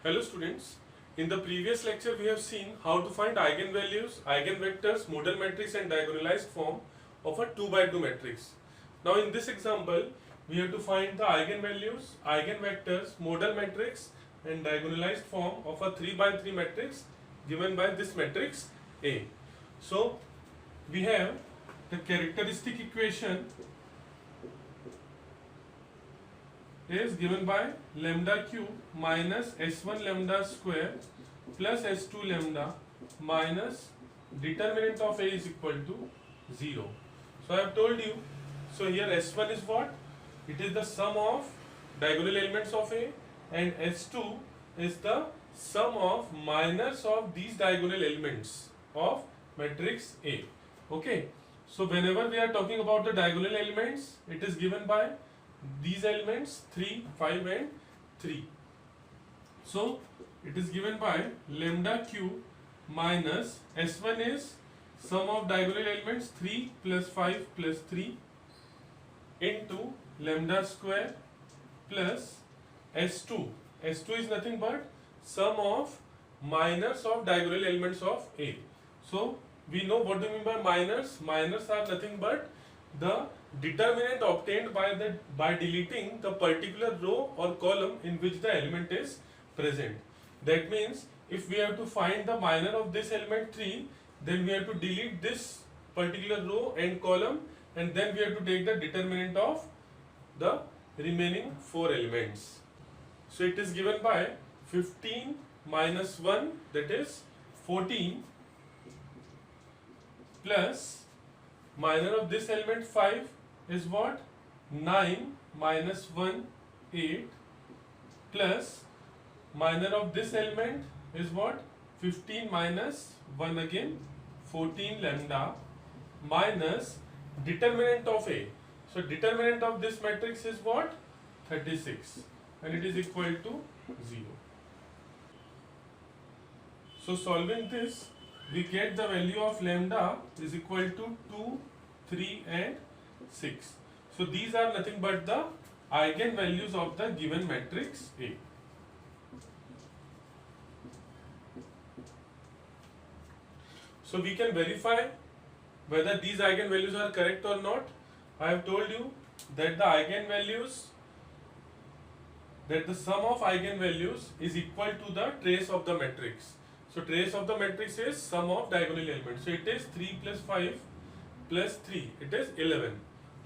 Hello students, in the previous lecture we have seen how to find eigenvalues, eigenvectors, modal matrix and diagonalized form of a 2 by 2 matrix. Now in this example we have to find the eigenvalues, eigenvectors, modal matrix and diagonalized form of a 3 by 3 matrix given by this matrix A. So we have the characteristic equation is given by lambda cube minus s1 lambda square plus s2 lambda minus determinant of A is equal to 0. So I have told you, so here s1 is what? It is the sum of diagonal elements of A, and s2 is the sum of minors of these diagonal elements of matrix A. Okay, so whenever we are talking about the diagonal elements, it is given by these elements 3, 5 and 3. So it is given by lambda cube minus s1 is sum of diagonal elements 3 plus 5 plus 3 into lambda square plus s2. S2 is nothing but sum of minors of diagonal elements of A. So we know what do you mean by minors. Minors are nothing but the determinant obtained by deleting the particular row or column in which the element is present. That means if we have to find the minor of this element 3, then we have to delete this particular row and column, and then we have to take the determinant of the remaining 4 elements. So it is given by 15 minus 1, that is 14, plus minor of this element 5 is what? 9 minus 1, 8, plus minor of this element is what? 15 minus 1 again, 14 lambda, minus determinant of A. So determinant of this matrix is what? 36, and it is equal to 0. So solving this, we get the value of lambda is equal to 2, 3 and 6. So these are nothing but the eigenvalues of the given matrix A. So we can verify whether these eigenvalues are correct or not. I have told you that the eigenvalues, that the sum of eigenvalues is equal to the trace of the matrix. So trace of the matrix is sum of diagonal elements. So it is 3 plus 5 plus 3, it is 11.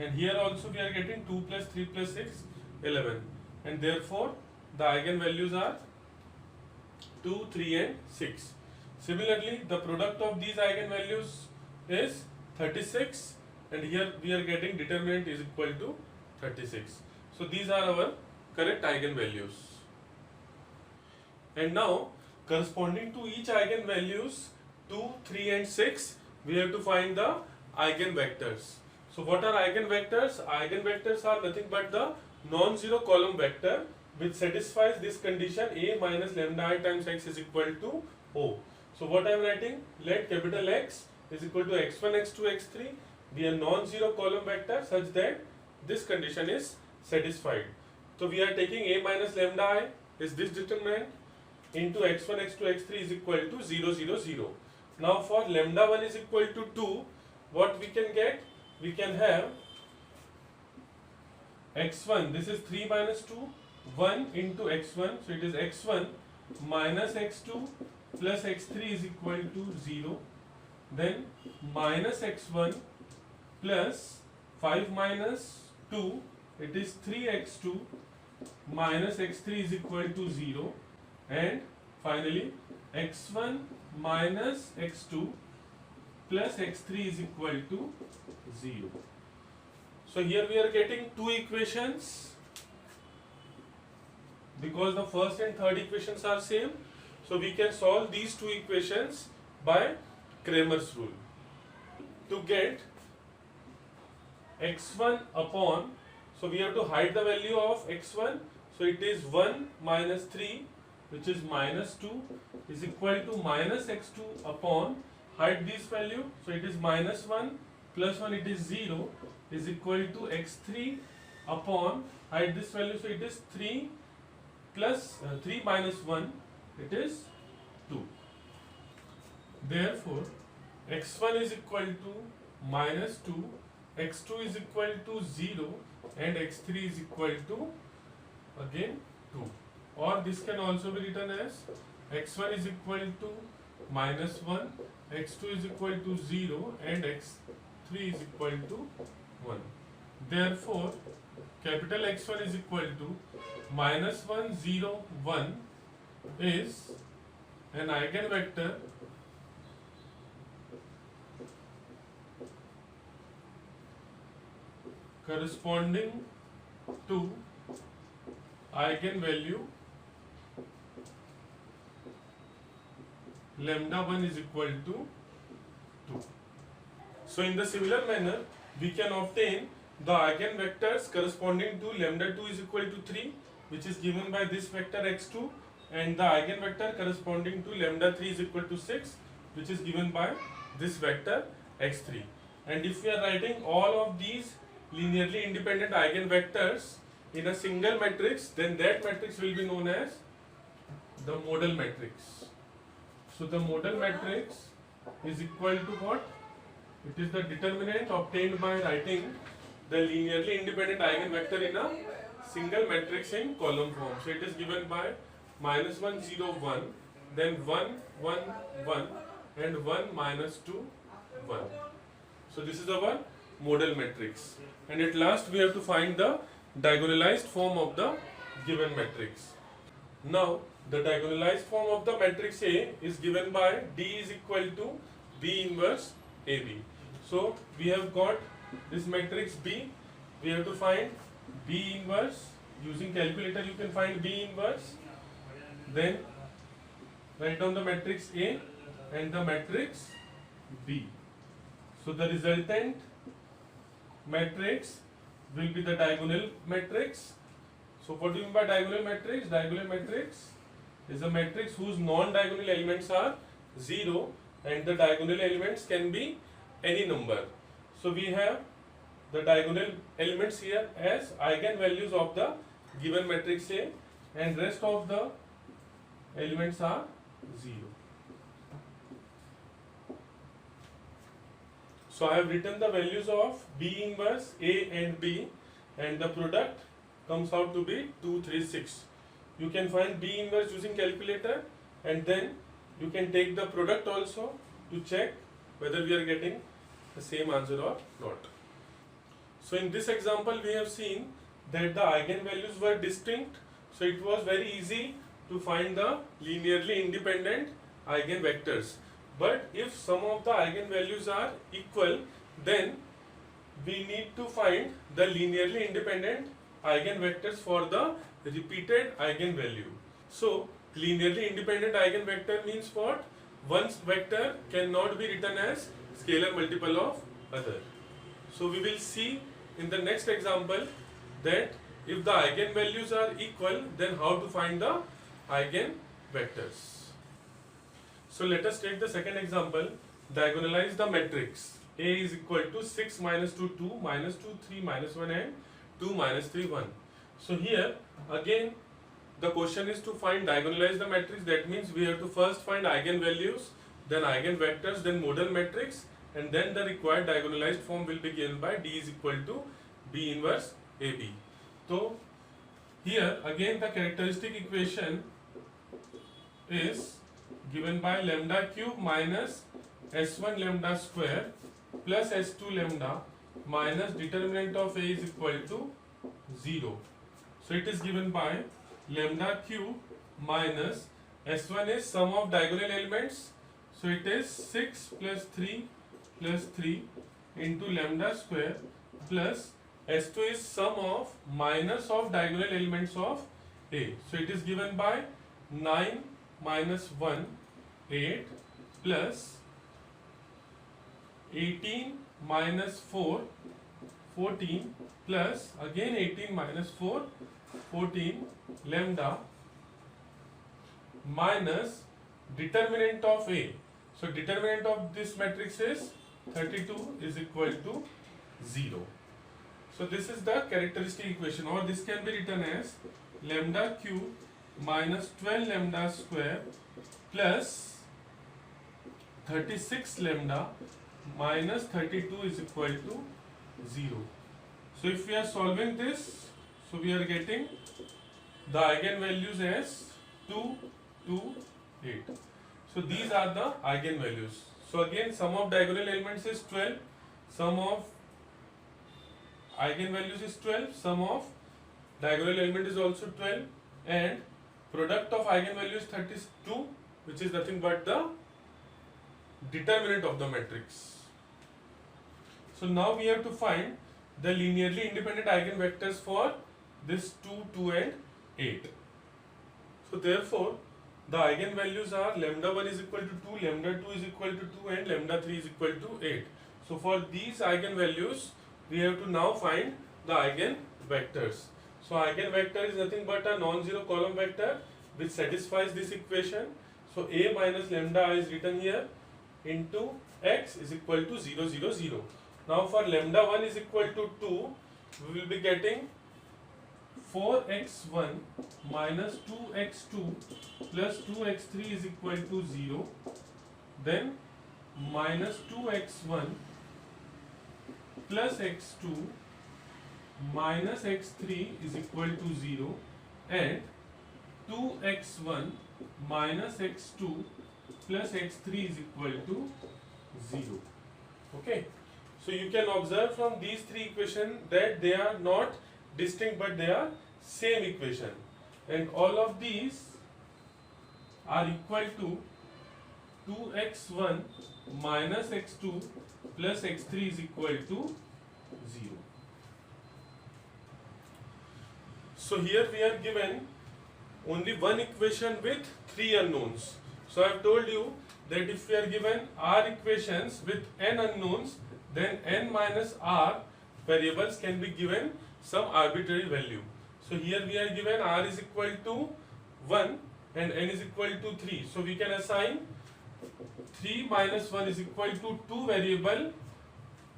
And here also we are getting 2 plus 3 plus 6, 11. And therefore the eigenvalues are 2, 3 and 6. Similarly, the product of these eigenvalues is 36, and here we are getting determinant is equal to 36. So these are our correct eigenvalues. And now, corresponding to each eigenvalues 2, 3 and 6, we have to find the eigenvectors. So what are eigenvectors? Eigenvectors are nothing but the non-zero column vector which satisfies this condition A minus lambda I times x is equal to O. So what I am writing? Let capital X is equal to x1, x2, x3 be a non-zero column vector such that this condition is satisfied. So we are taking A minus lambda I is this determinant into x1, x2, x3 is equal to 0, 0, 0. Now for lambda 1 is equal to 2, what we can get? We can have x1, this is 3 minus 2, 1 into x1, so it is x1 minus x2 plus x3 is equal to 0. Then minus x1 plus 5 minus 2, it is 3x2 minus x3 is equal to 0. And finally x1 minus x2 plus x3 is equal to 0. So here we are getting two equations because the first and third equations are same. So we can solve these two equations by Cramer's rule to get x1 upon, so we have to hide the value of x1, so it is 1 minus 3, which is minus 2, is equal to minus x2 upon, hide this value, so it is minus 1 plus 1, it is 0, is equal to x3 upon, hide this value, so it is 3 plus 3 minus 1, it is 2. Therefore, x1 is equal to minus 2, x2 is equal to 0, and x3 is equal to again 2. Or this can also be written as x1 is equal to minus 1, x2 is equal to 0, and x3 is equal to 1. Therefore, capital X1 is equal to minus 1, 0, 1 is an eigenvector corresponding to eigenvalue lambda 1 is equal to 2. So in the similar manner, we can obtain the eigenvectors corresponding to lambda 2 is equal to 3, which is given by this vector x2, and the eigenvector corresponding to lambda 3 is equal to 6, which is given by this vector x3. And if we are writing all of these linearly independent eigenvectors in a single matrix, then that matrix will be known as the modal matrix. So the modal matrix is equal to what? It is the determinant obtained by writing the linearly independent eigenvector in a single matrix in column form. So it is given by minus 1, 0, 1, then 1, 1, 1, and 1, minus 2, 1. So this is our modal matrix. And at last we have to find the diagonalized form of the given matrix. Now the diagonalized form of the matrix A is given by D is equal to B inverse AB. So we have got this matrix B. We have to find B inverse. Using calculator you can find B inverse. Then write down the matrix A and the matrix B. So the resultant matrix will be the diagonal matrix. So what do you mean by diagonal matrix? Diagonal matrix is a matrix whose non-diagonal elements are 0 and the diagonal elements can be any number. So we have the diagonal elements here as eigenvalues of the given matrix A, and rest of the elements are 0. So I have written the values of B inverse A and B, and the product comes out to be 2, 3, 6. You can find B inverse using calculator, and then you can take the product also to check whether we are getting the same answer or not. So in this example we have seen that the eigenvalues were distinct, so it was very easy to find the linearly independent eigenvectors. But if some of the eigenvalues are equal, then we need to find the linearly independent eigenvectors for the repeated eigenvalue. So linearly independent eigenvector means what? One vector cannot be written as scalar multiple of other. So we will see in the next example that if the eigenvalues are equal, then how to find the eigenvectors. So let us take the second example. Diagonalize the matrix. A is equal to 6 minus 2, 2, minus 2, 3, minus 1, and 2, minus 3, 1. So here again the question is to find diagonalize the matrix. That means we have to first find eigenvalues, then eigenvectors, then modal matrix, and then the required diagonalized form will be given by D is equal to B inverse AB. So here again the characteristic equation is given by lambda cube minus S1 lambda square plus S2 lambda minus determinant of A is equal to 0. So it is given by lambda cube minus S1 is sum of diagonal elements. So it is 6 plus 3 into lambda square plus S2 is sum of minus of diagonal elements of A. So it is given by 9 minus 1, 8 plus 18 minus 4, 14 plus again 18 minus 4, 14 lambda minus determinant of A. So determinant of this matrix is 32 is equal to 0. So this is the characteristic equation, or this can be written as lambda cube minus 12 lambda square plus 36 lambda minus 32 is equal to 0. So if we are solving this, so we are getting the eigenvalues as 2, 2, 8. So these are the eigenvalues. So again, sum of diagonal elements is 12, sum of eigenvalues is 12, sum of diagonal element is also 12, and product of eigenvalues 32, which is nothing but the determinant of the matrix. So now we have to find the linearly independent eigenvectors for this 2, 2 and 8. So therefore, the eigenvalues are lambda 1 is equal to 2, lambda 2 is equal to 2 and lambda 3 is equal to 8. So for these eigenvalues, we have to now find the eigenvectors. So eigenvector is nothing but a non-zero column vector which satisfies this equation. So A minus lambda I is written here into x is equal to 0, 0, 0. Now for lambda 1 is equal to 2, we will be getting 4x1 minus 2x2 plus 2x3 is equal to 0. Then minus 2x1 plus x2 minus x3 is equal to 0, and 2x1 minus x2 plus x3 is equal to 0. Okay. So you can observe from these three equations that they are not distinct but they are same equation, and all of these are equal to 2x1 minus x2 plus x3 is equal to 0. So here we are given only one equation with three unknowns. So I have told you that if we are given r equations with n unknowns, then n minus r variables can be given some arbitrary value. So here we are given r is equal to 1 and n is equal to 3. So we can assign 3 minus 1 is equal to 2 variable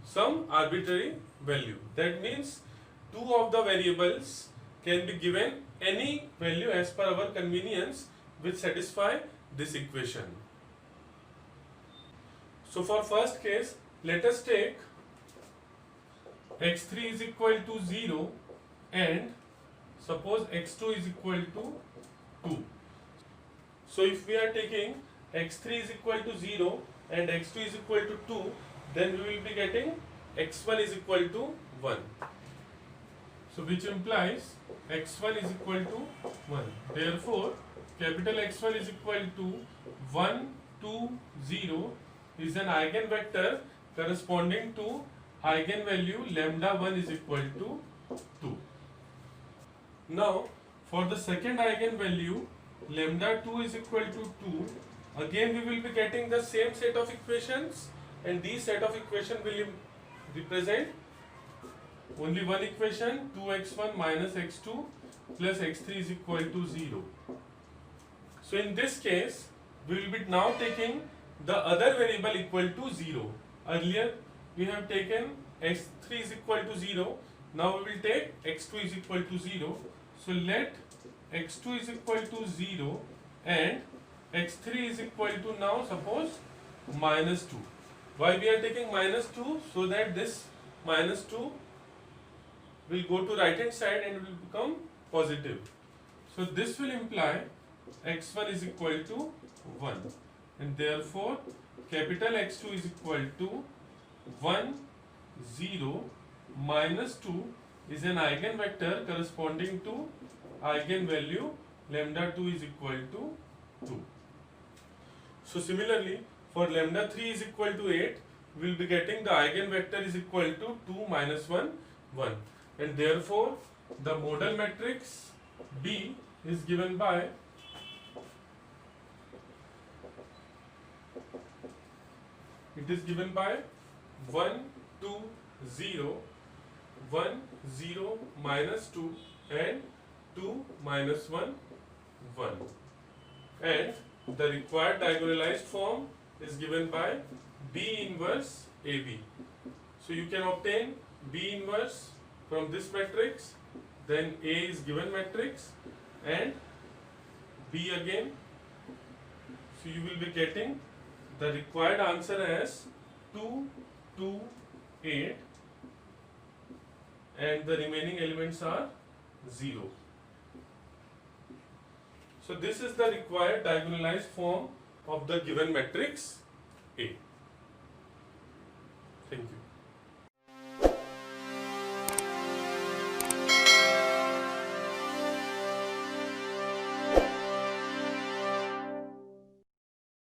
some arbitrary value. That means two of the variables can be given any value as per our convenience which satisfy this equation. So for first case, let us take x3 is equal to 0 and suppose x2 is equal to 2. So if we are taking x3 is equal to 0 and x2 is equal to 2, then we will be getting x1 is equal to 1. So which implies x1 is equal to 1. Therefore, capital X1 is equal to 1, 2, 0 is an eigenvector corresponding to eigenvalue lambda 1 is equal to 2. Now, for the second eigenvalue lambda 2 is equal to 2, again we will be getting the same set of equations, and these set of equations will represent only one equation, 2x1 minus x2 plus x3 is equal to 0. So in this case, we will be now taking the other variable equal to 0. Earlier we have taken x3 is equal to 0. Now we will take x2 is equal to 0. So let x2 is equal to 0 and x3 is equal to now suppose minus 2. Why we are taking minus 2? So that this minus 2 will go to right hand side and will become positive. So this will imply x1 is equal to 1, and therefore capital X2 is equal to 1, 0 minus 2 is an eigenvector corresponding to eigenvalue lambda 2 is equal to 2. So similarly, for lambda 3 is equal to 8, we will be getting the eigenvector is equal to 2 minus 1, 1. And therefore, the modal matrix B is given by it is given by 1, 2, 0, 1, 0, minus 2 and 2 minus 1, 1. And the required diagonalized form is given by B inverse AB. So you can obtain B inverse from this matrix, then A is given matrix, and B again. So you will be getting the required answer as 2, 2, 8, and the remaining elements are 0. So this is the required diagonalized form of the given matrix A. Thank you.